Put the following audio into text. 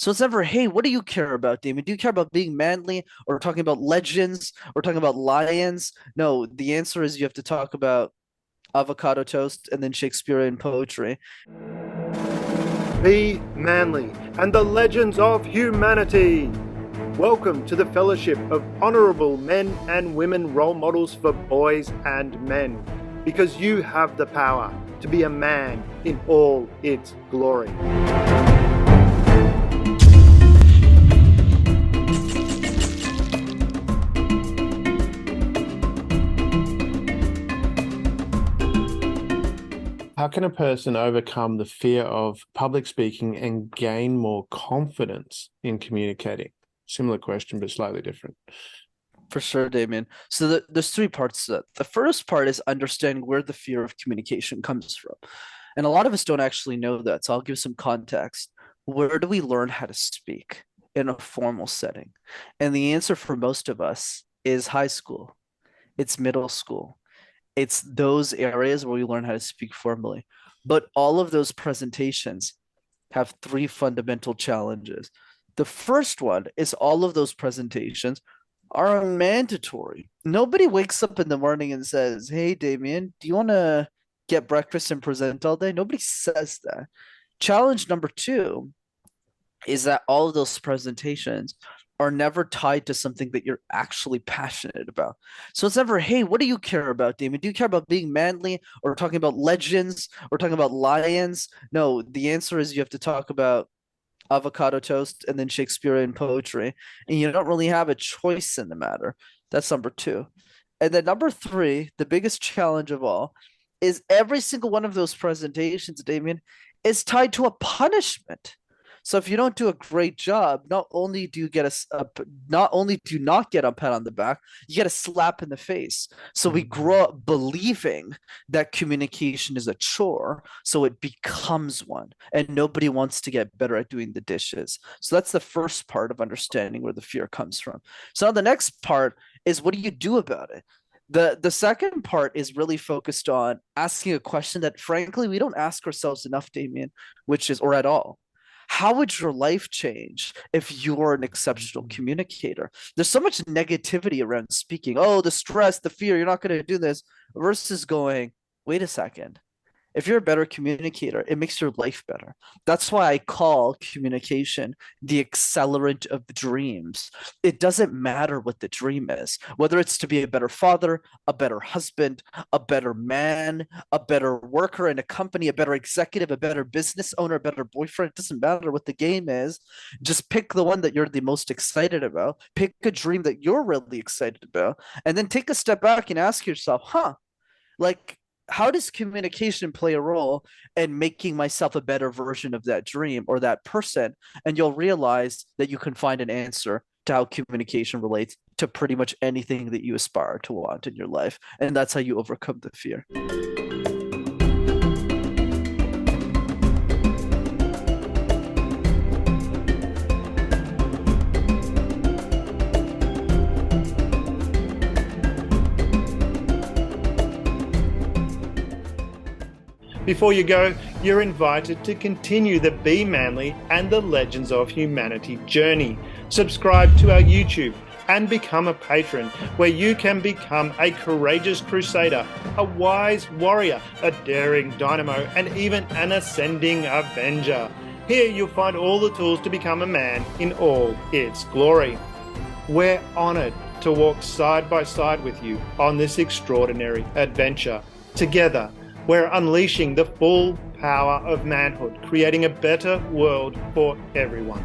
So it's never, hey, what do you care about, Damon? Do you care about being manly or talking about legends or talking about lions? No, the answer is you have to talk about avocado toast and then Shakespearean poetry. Be manly and the legends of humanity. Welcome to the fellowship of honorable men and women role models for boys and men, because you have the power to be a man in all its glory. How can a person overcome the fear of public speaking and gain more confidence in communicating? Similar question, but slightly different. For sure, Damien. So there's three parts to that. The first part is understanding where the fear of communication comes from. And a lot of us don't actually know that. So I'll give some context. Where do we learn how to speak in a formal setting? And the answer for most of us is high school, it's middle school, it's those areas where we learn how to speak formally. But all of those presentations have three fundamental challenges. The first one is all of those presentations are mandatory. Nobody wakes up in the morning and says, "Hey, Damien, do you want to get breakfast and present all day?" Nobody says that. Challenge number two is that all of those presentations are never tied to something that you're actually passionate about. So it's never, hey, what do you care about, Damon? Do you care about being manly or talking about legends or talking about lions? No, the answer is you have to talk about avocado toast and then Shakespearean poetry. And you don't really have a choice in the matter. That's number two. And then number three, the biggest challenge of all, is every single one of those presentations, Damien, is tied to a punishment. So if you don't do a great job, not only do you get not only do you not get a pat on the back, you get a slap in the face. So we grow up believing that communication is a chore, so it becomes one, and nobody wants to get better at doing the dishes. So that's the first part of understanding where the fear comes from. So now the next part is, what do you do about it? The second part is really focused on asking a question that frankly we don't ask ourselves enough, Damien, which is, or at all. How would your life change if you're an exceptional communicator? There's so much negativity around speaking. Oh, the stress, the fear, you're not going to do this, versus going, wait a second. If you're a better communicator, it makes your life better. That's why I call communication the accelerant of dreams. It doesn't matter what the dream is, whether it's to be a better father, a better husband, a better man, a better worker in a company, a better executive, a better business owner, a better boyfriend. It doesn't matter what the game is. Just pick the one that you're the most excited about. Pick a dream that you're really excited about, and then take a step back and ask yourself, like, how does communication play a role in making myself a better version of that dream or that person? And you'll realize that you can find an answer to how communication relates to pretty much anything that you aspire to want in your life. And that's how you overcome the fear. Before you go, you're invited to continue the Be Manly and the Legends of Humanity journey. Subscribe to our YouTube and become a patron, where you can become a courageous Crusader, a wise warrior, a daring Dynamo, and even an ascending Avenger. Here you'll find all the tools to become a man in all its glory. We're honored to walk side by side with you on this extraordinary adventure. Together, we're unleashing the full power of manhood, creating a better world for everyone.